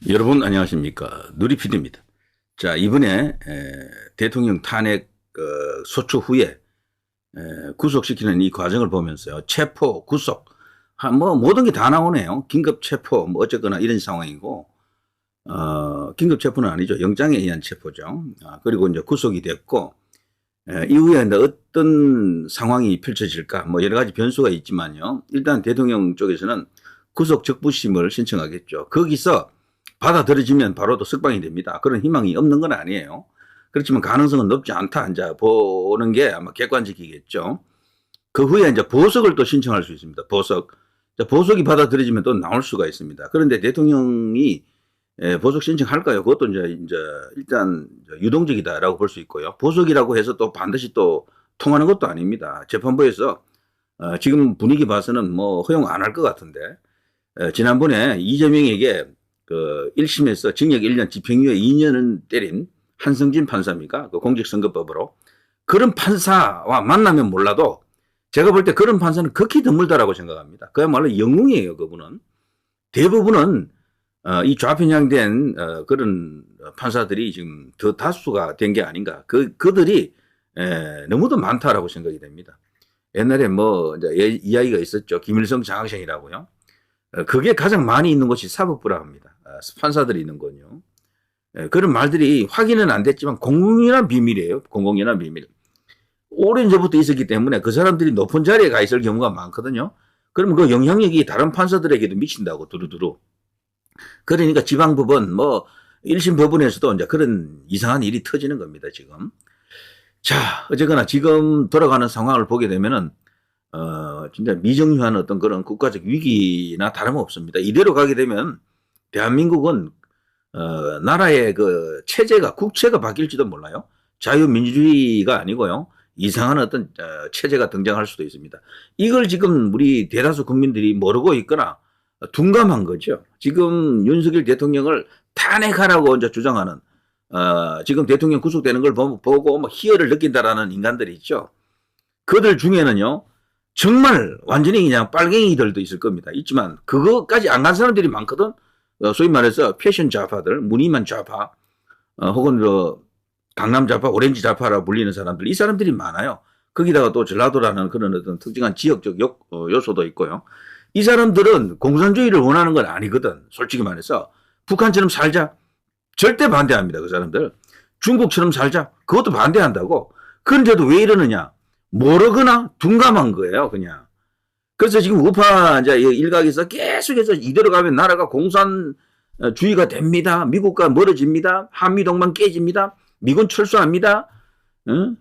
여러분 안녕하십니까. 누리PD입니다. 자, 이번에 대통령 탄핵 소추 후에 구속시키는 이 과정을 보면서요. 체포, 구속, 뭐 모든 게 다 나오네요. 긴급 체포, 뭐 어쨌거나 이런 상황이고, 긴급 체포는 아니죠. 영장에 의한 체포죠. 그리고 이제 구속이 됐고, 이후에 어떤 상황이 펼쳐질까, 뭐 여러 가지 변수가 있지만요. 일단 대통령 쪽에서는 구속 적부심을 신청하겠죠. 거기서 받아들여지면 바로 또 석방이 됩니다. 그런 희망이 없는 건 아니에요. 그렇지만 가능성은 높지 않다. 이제 보는 게 아마 객관적이겠죠. 그 후에 이제 보석을 또 신청할 수 있습니다. 보석. 보석이 받아들여지면 또 나올 수가 있습니다. 그런데 대통령이 보석 신청할까요? 그것도 이제 일단 유동적이다라고 볼 수 있고요. 보석이라고 해서 또 반드시 또 통하는 것도 아닙니다. 재판부에서 지금 분위기 봐서는 뭐 허용 안 할 것 같은데, 지난번에 이재명에게 그 1심에서 징역 1년 집행유예 2년을 때린 한성진 판사입니까? 그 공직선거법으로. 그런 판사와 만나면 몰라도 제가 볼 때 그런 판사는 극히 드물다라고 생각합니다. 그야말로 영웅이에요, 그분은. 대부분은 이 좌편향된 그런 판사들이 지금 더 다수가 된 게 아닌가. 그들이 너무도 많다라고 생각이 됩니다. 옛날에 뭐 이제 이야기가 있었죠. 김일성 장학생이라고요. 그게 가장 많이 있는 곳이 사법부라 합니다. 판사들이 있는 건요. 그런 말들이 확인은 안 됐지만 공공연한 비밀이에요. 공공연한 비밀. 오랜 전부터 있었기 때문에 그 사람들이 높은 자리에 가 있을 경우가 많거든요. 그러면 그 영향력이 다른 판사들에게도 미친다고 두루두루. 그러니까 지방법원 뭐 1심 법원에서도 이제 그런 이상한 일이 터지는 겁니다, 지금. 자, 어쨌거나 지금 돌아가는 상황을 보게 되면은 진짜 미정유한 어떤 그런 국가적 위기나 다름없습니다. 이대로 가게 되면 대한민국은 나라의 그 체제가 국채가 바뀔지도 몰라요. 자유민주주의가 아니고요. 이상한 어떤 체제가 등장할 수도 있습니다. 이걸 지금 우리 대다수 국민들이 모르고 있거나 둔감한 거죠. 지금 윤석열 대통령을 탄핵하라고 이제 주장하는 지금 대통령 구속되는 걸 보고 뭐 희열을 느낀다라는 인간들이 있죠. 그들 중에는요. 정말 완전히 그냥 빨갱이들도 있을 겁니다. 있지만 그거까지 안 간 사람들이 많거든. 소위 말해서 패션 좌파들, 무늬만 좌파, 혹은 강남 좌파, 오렌지 좌파라고 불리는 사람들, 이 사람들이 많아요. 거기다가 또 전라도라는 그런 어떤 특징한 지역적 요소도 있고요. 이 사람들은 공산주의를 원하는 건 아니거든. 솔직히 말해서 북한처럼 살자. 절대 반대합니다. 그 사람들. 중국처럼 살자. 그것도 반대한다고. 그런데도 왜 이러느냐. 모르거나 둔감한 거예요, 그냥. 그래서 지금 우파 이제 일각에서 계속해서 이대로 가면 나라가 공산주의가 됩니다. 미국과 멀어집니다. 한미동맹 깨집니다. 미군 철수합니다.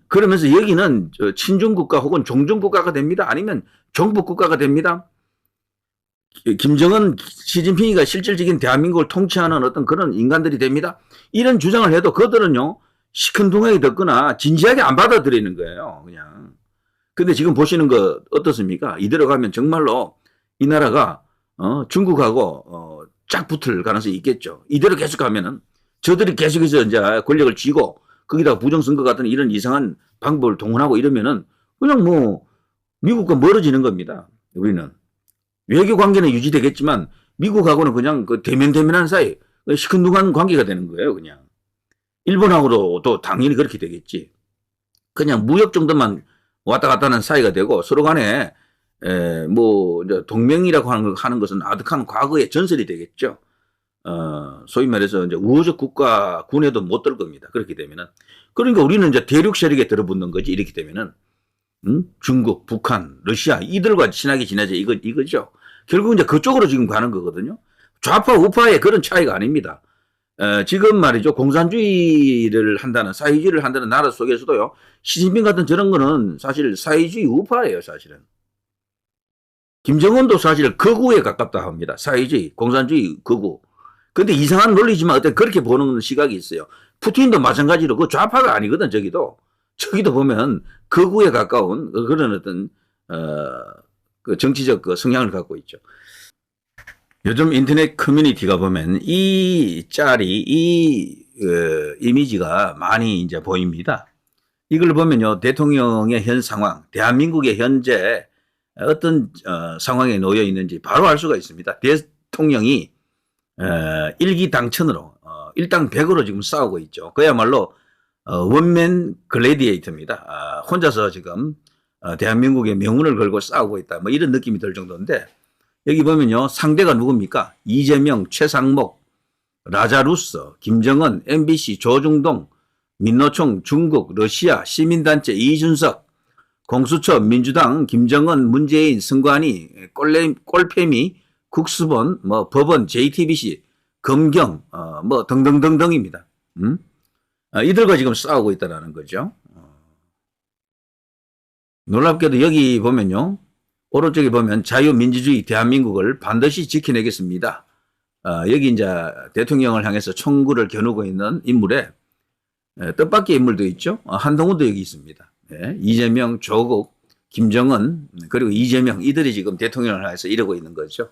그러면서 여기는 친중국가 혹은 종중국가가 됩니다. 아니면 종북국가가 됩니다. 김정은, 시진핑이가 실질적인 대한민국을 통치하는 어떤 그런 인간들이 됩니다. 이런 주장을 해도 그들은요, 시큰둥하게 듣거나 진지하게 안 받아들이는 거예요, 그냥. 근데 지금 보시는 거 어떻습니까? 이대로 가면 정말로 이 나라가 중국하고 쫙 붙을 가능성이 있겠죠. 이대로 계속 가면은 저들이 계속해서 이제 권력을 쥐고 거기다가 부정선거 같은 이런 이상한 방법을 동원하고 이러면은 그냥 뭐 미국과 멀어지는 겁니다. 우리는 외교 관계는 유지되겠지만 미국하고는 그냥 그 대면대면한 사이 시큰둥한 관계가 되는 거예요. 그냥 일본하고도 또 당연히 그렇게 되겠지. 그냥 무역 정도만 왔다 갔다 하는 사이가 되고 서로 간에 뭐 이제 동맹이라고 하는 것은 아득한 과거의 전설이 되겠죠. 소위 말해서 이제 우호적 국가군에도 못 들 겁니다. 그렇게 되면은. 그러니까 우리는 이제 대륙 세력에 들어붙는 거지. 이렇게 되면은 중국, 북한, 러시아 이들과 친하게 지내자 이거죠. 결국 이제 그쪽으로 지금 가는 거거든요. 좌파 우파의 그런 차이가 아닙니다. 지금 말이죠. 공산주의를 한다는, 사회주의를 한다는 나라 속에서도요. 시진핑 같은 저런 거는 사실 사회주의 우파예요, 사실은. 김정은도 사실 극우에 가깝다 합니다. 사회주의, 공산주의, 극우. 근데 이상한 논리지만 어떤 그렇게 보는 시각이 있어요. 푸틴도 마찬가지로 그 좌파가 아니거든, 저기도. 저기도 보면 극우에 가까운 그런 어떤, 그 정치적 그 성향을 갖고 있죠. 요즘 인터넷 커뮤니티가 보면 이 짤이, 이미지가 많이 이제 보입니다. 이걸 보면요, 대통령의 현 상황, 대한민국의 현재 어떤 상황에 놓여 있는지 바로 알 수가 있습니다. 대통령이 일기당천으로 일당백으로 지금 싸우고 있죠. 그야말로 원맨 글래디에이터입니다. 혼자서 지금 대한민국의 명운을 걸고 싸우고 있다. 뭐 이런 느낌이 들 정도인데 여기 보면요. 상대가 누굽니까? 이재명, 최상목, 라자루스, 김정은, MBC, 조중동, 민노총, 중국, 러시아, 시민단체, 이준석, 공수처, 민주당, 김정은, 문재인, 선관위, 꼴패미, 국수본, 뭐 법원, JTBC, 검경, 뭐 등등등등입니다. 이들과 지금 싸우고 있다는 거죠. 놀랍게도 여기 보면요. 오른쪽에 보면 자유민주주의 대한민국을 반드시 지켜내겠습니다. 여기 이제 대통령을 향해서 총구를 겨누고 있는 인물에 뜻밖의 인물도 있죠. 한동훈도 여기 있습니다. 네. 이재명, 조국, 김정은 그리고 이재명 이들이 지금 대통령을 향해서 이러고 있는 거죠.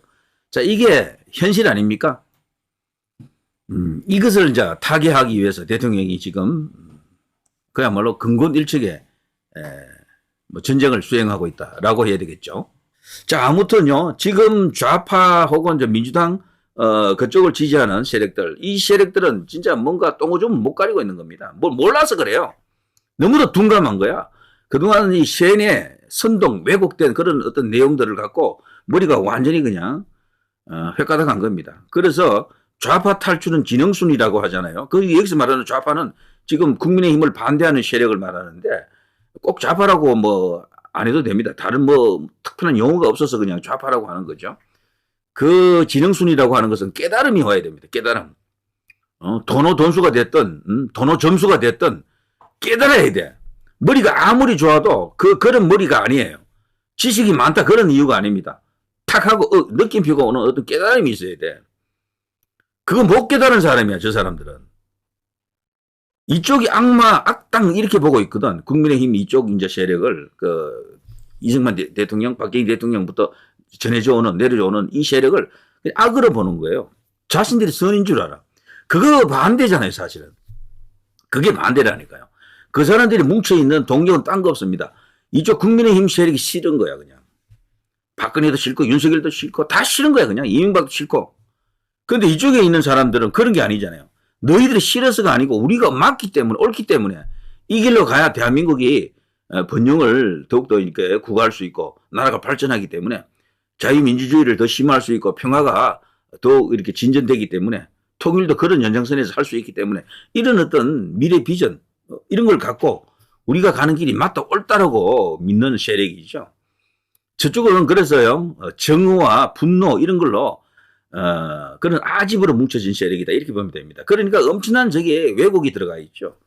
자, 이게 현실 아닙니까? 이것을 이제 타개하기 위해서 대통령이 지금 그야말로 근곤일척에 뭐 전쟁을 수행하고 있다라고 해야 되겠죠. 자, 아무튼요, 지금 좌파 혹은 민주당 그쪽을 지지하는 세력들, 이 세력들은 진짜 뭔가 똥오줌을 못 가리고 있는 겁니다. 뭘 몰라서 그래요. 너무도 둔감한 거야. 그동안 이 세뇌, 선동, 왜곡된 그런 어떤 내용들을 갖고 머리가 완전히 그냥 획가닥한 겁니다. 그래서 좌파 탈출은 진영순이라고 하잖아요. 여기서 말하는 좌파는 지금 국민의힘을 반대하는 세력을 말하는데 꼭 좌파라고 뭐 안 해도 됩니다. 다른 뭐 특별한 용어가 없어서 그냥 좌파라고 하는 거죠. 그 진영순이라고 하는 것은 깨달음이 와야 됩니다. 깨달음. 도노 돈수가 됐든 도노 점수가 됐든 깨달아야 돼. 머리가 아무리 좋아도 그런 머리가 아니에요. 지식이 많다 그런 이유가 아닙니다. 탁 하고 느낌표가 오는 어떤 깨달음이 있어야 돼. 그거 못 깨달은 사람이야, 저 사람들은. 이쪽이 악마, 악당 이렇게 보고 있거든. 국민의힘 이쪽 이제 세력을 이승만 대통령, 박정희 대통령부터 전해져 오는, 내려져 오는 이 세력을 악으로 보는 거예요. 자신들이 선인 줄 알아. 그거 반대잖아요, 사실은. 그게 반대라니까요. 그 사람들이 뭉쳐있는 동력은 딴 거 없습니다. 이쪽 국민의힘 세력이 싫은 거야, 그냥. 박근혜도 싫고, 윤석열도 싫고, 다 싫은 거야, 그냥. 이명박도 싫고. 근데 이쪽에 있는 사람들은 그런 게 아니잖아요. 너희들이 싫어서가 아니고 우리가 맞기 때문에, 옳기 때문에 이 길로 가야 대한민국이 번영을 더욱더 이렇게 구가할 수 있고 나라가 발전하기 때문에 자유민주주의를 더 심화할 수 있고 평화가 더 이렇게 진전되기 때문에 통일도 그런 연장선에서 할 수 있기 때문에 이런 어떤 미래 비전 이런 걸 갖고 우리가 가는 길이 맞다 옳다라고 믿는 세력이죠. 저쪽은 그래서요 정의와 분노 이런 걸로 그런 아집으로 뭉쳐진 세력이다 이렇게 보면 됩니다. 그러니까 엄청난 저게 왜곡이 들어가 있죠.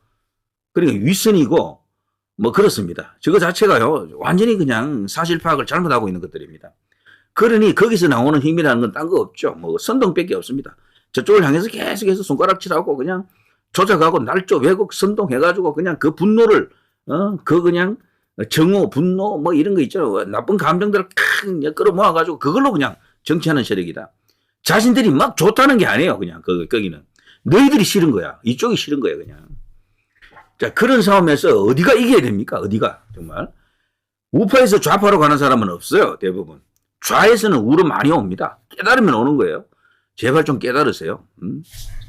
그러니까 윗선이고 뭐 그렇습니다. 저거 자체가요 완전히 그냥 사실 파악을 잘못하고 있는 것들입니다. 그러니 거기서 나오는 힘이라는 건 딴 거 없죠. 뭐 선동밖에 없습니다. 저쪽을 향해서 계속해서 손가락질하고 그냥 조작하고 날조 왜곡 선동해가지고 그냥 그 분노를 그냥 정오 분노 뭐 이런 거 있죠. 나쁜 감정들을 칵 끌어모아가지고 그걸로 그냥 정치하는 세력이다. 자신들이 막 좋다는 게 아니에요. 그냥 거기는 너희들이 싫은 거야. 이쪽이 싫은 거야 그냥. 자 그런 싸움에서 어디가 이겨야 됩니까? 어디가 정말 우파에서 좌파로 가는 사람은 없어요. 대부분 좌에서는 우로 많이 옵니다. 깨달으면 오는 거예요. 제발 좀 깨달으세요.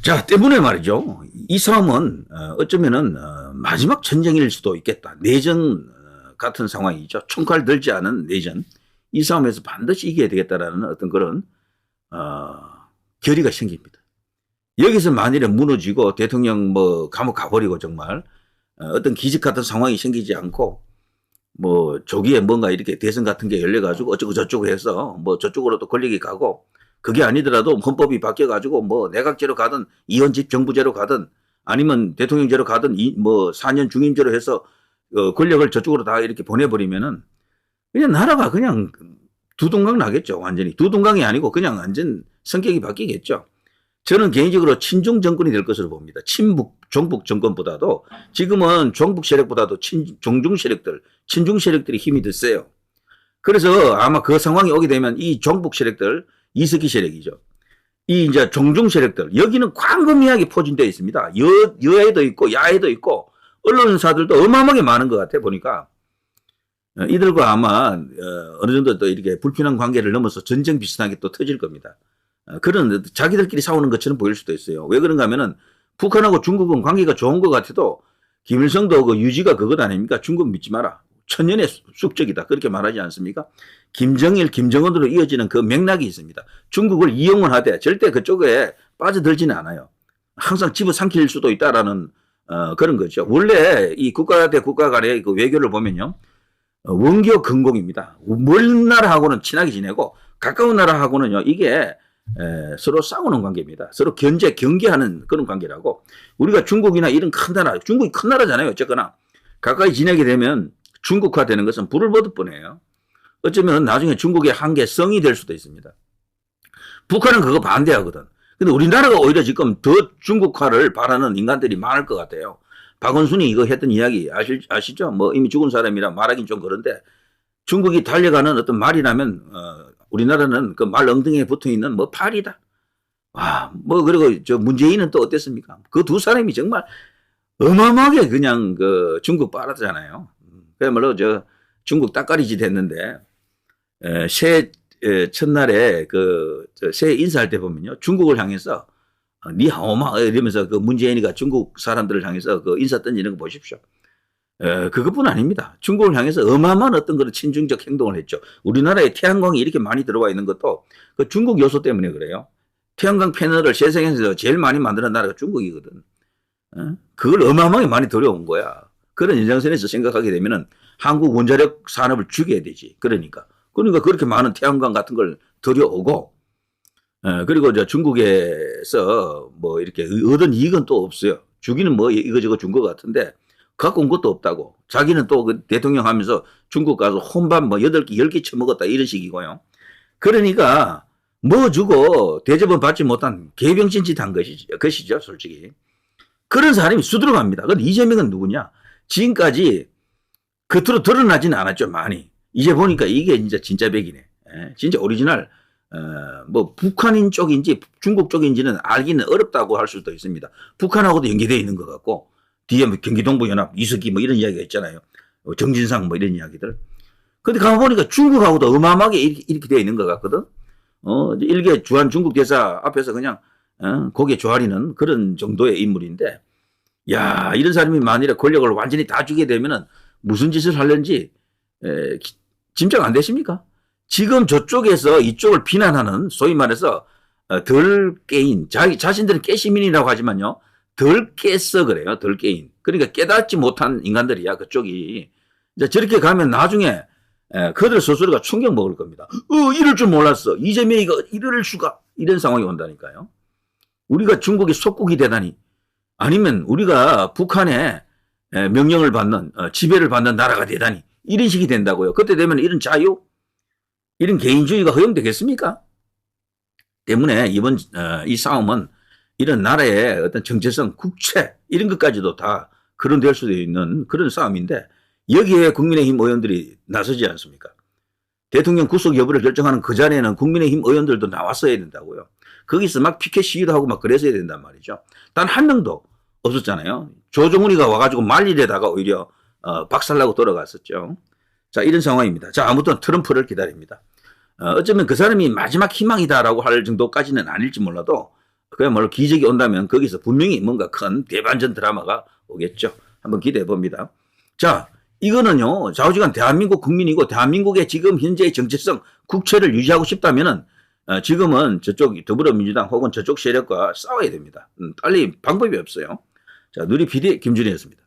자 때문에 말이죠. 이 싸움은 어쩌면은 마지막 전쟁일 수도 있겠다. 내전 같은 상황이죠. 총칼 들지 않은 내전. 이 싸움에서 반드시 이겨야 되겠다라는 어떤 그런 결의가 생깁니다. 여기서 만일에 무너지고 대통령 뭐 감옥 가버리고 정말 어떤 기적 같은 상황이 생기지 않고 뭐 조기에 뭔가 이렇게 대선 같은 게 열려가지고 어쩌고 저쩌고 해서 뭐 저쪽으로 또 권력이 가고 그게 아니더라도 헌법이 바뀌어가지고 뭐 내각제로 가든 이원집 정부제로 가든 아니면 대통령제로 가든 뭐 4년 중임제로 해서 권력을 저쪽으로 다 이렇게 보내버리면은 그냥 나라가 그냥 두동강 나겠죠. 완전히. 두동강이 아니고 그냥 완전 성격이 바뀌겠죠. 저는 개인적으로 친중 정권이 될 것으로 봅니다. 친북, 종북 정권보다도 지금은 종북 세력보다도 종중 세력들, 친중 세력들이 힘이 더 세요. 그래서 아마 그 상황이 오게 되면 이 종북 세력들, 이석기 세력이죠. 이 이제 종중 세력들, 여기는 광범위하게 포진되어 있습니다. 여야에도 있고 야에도 있고 언론사들도 어마어마하게 많은 것 같아 보니까. 이들과 아마 어느 정도 또 이렇게 불편한 관계를 넘어서 전쟁 비슷하게 또 터질 겁니다. 그런 자기들끼리 싸우는 것처럼 보일 수도 있어요. 왜 그런가 하면은 북한하고 중국은 관계가 좋은 것 같아도 김일성도 그 유지가 그것 아닙니까? 중국 믿지 마라. 천년의 숙적이다. 그렇게 말하지 않습니까? 김정일, 김정은으로 이어지는 그 맥락이 있습니다. 중국을 이용은 하되 절대 그쪽에 빠져들지는 않아요. 항상 집어삼킬 수도 있다라는 그런 거죠. 원래 이 국가 대 국가 간의 그 외교를 보면요. 원교 근공입니다. 먼 나라하고는 친하게 지내고 가까운 나라하고는요. 이게 서로 싸우는 관계입니다. 서로 경계하는 그런 관계라고. 우리가 중국이나 이런 큰 나라, 중국이 큰 나라잖아요. 어쨌거나 가까이 지내게 되면 중국화 되는 것은 불을 보듯 뻔해요. 어쩌면 나중에 중국의 한계성이 될 수도 있습니다. 북한은 그거 반대하거든. 근데 우리나라가 오히려 지금 더 중국화를 바라는 인간들이 많을 것 같아요. 박원순이 이거 했던 이야기 아시죠? 뭐 이미 죽은 사람이라 말하긴 좀 그런데 중국이 달려가는 어떤 말이라면 우리나라는 그 말 엉덩이에 붙어 있는 뭐 팔이다. 와, 뭐 그리고 저 문재인은 또 어땠습니까? 그 두 사람이 정말 어마어마하게 그냥 그 중국 빨았잖아요. 그야말로 저 중국 따까리지 됐는데 새해 첫날에 그 새해 인사할 때 보면요 중국을 향해서 니하오마 이러면서 그 문재인이가 중국 사람들을 향해서 그 인사 던지는 거 보십시오. 그것뿐 아닙니다. 중국을 향해서 어마어마한 어떤 그런 친중적 행동을 했죠. 우리나라에 태양광이 이렇게 많이 들어와 있는 것도 그 중국 요소 때문에 그래요. 태양광 패널을 세상에서 제일 많이 만드는 나라가 중국이거든. 그걸 어마어마하게 많이 들여온 거야. 그런 연장선에서 생각하게 되면은 한국 원자력 산업을 죽여야 되지. 그러니까 그렇게 많은 태양광 같은 걸 들여오고, 그리고 저 중국에서 뭐 이렇게 얻은 이익은 또 없어요. 주기는 뭐 이거저거 준 것 같은데 갖고 온 것도 없다고. 자기는 또 그 대통령 하면서 중국 가서 혼밥 뭐 8개, 10개 처먹었다 이런 식이고요. 그러니까 뭐 주고 대접은 받지 못한 개병신 짓 한 것이죠, 솔직히. 그런 사람이 수두룩합니다. 근데 이재명은 누구냐? 지금까지 겉으로 드러나지는 않았죠, 많이. 이제 보니까 이게 진짜 백이네. 진짜 오리지널, 뭐, 북한인 쪽인지 중국 쪽인지는 알기는 어렵다고 할 수도 있습니다. 북한하고도 연계되어 있는 것 같고, 뒤에 뭐 경기동부연합, 이석기 뭐 이런 이야기가 있잖아요. 정진상 뭐 이런 이야기들. 근데 가보니까 중국하고도 어마어마하게 이렇게 되어 있는 것 같거든. 일개 주한 중국 대사 앞에서 그냥, 고개 조아리는 그런 정도의 인물인데, 야, 이런 사람이 만일에 권력을 완전히 다 주게 되면은 무슨 짓을 하려는지, 짐작 안 되십니까? 지금 저쪽에서 이쪽을 비난하는 소위 말해서 덜 깨인, 자신들은 깨시민이라고 하지만요. 덜 깼어 그래요. 덜 깨인. 그러니까 깨닫지 못한 인간들이야. 그쪽이. 이제 저렇게 가면 나중에 그들 스스로가 충격 먹을 겁니다. 이럴 줄 몰랐어. 이재명이가 이럴 수가. 이런 상황이 온다니까요. 우리가 중국의 속국이 되다니. 아니면 우리가 북한의 명령을 받는, 지배를 받는 나라가 되다니. 이런 식이 된다고요. 그때 되면 이런 자유, 이런 개인주의가 허용되겠습니까? 때문에 이번 이 싸움은 이런 나라의 어떤 정체성, 국채 이런 것까지도 다 거론될 수도 있는 그런 싸움인데 여기에 국민의힘 의원들이 나서지 않습니까? 대통령 구속 여부를 결정하는 그 자리에는 국민의힘 의원들도 나왔어야 된다고요. 거기서 막 피켓 시위도 하고 막 그랬어야 된단 말이죠. 단 한 명도 없었잖아요. 조정훈이가 와가지고 말일에다가 오히려 박살나고 돌아갔었죠. 자, 이런 상황입니다. 자, 아무튼 트럼프를 기다립니다. 어쩌면 그 사람이 마지막 희망이다라고 할 정도까지는 아닐지 몰라도 그야말로 기적이 온다면 거기서 분명히 뭔가 큰 대반전 드라마가 오겠죠. 한번 기대해 봅니다. 자, 이거는요, 좌우지간 대한민국 국민이고 대한민국의 지금 현재의 정체성, 국채를 유지하고 싶다면은 지금은 저쪽 더불어민주당 혹은 저쪽 세력과 싸워야 됩니다. 빨리 방법이 없어요. 자, 누리 PD 김준희였습니다.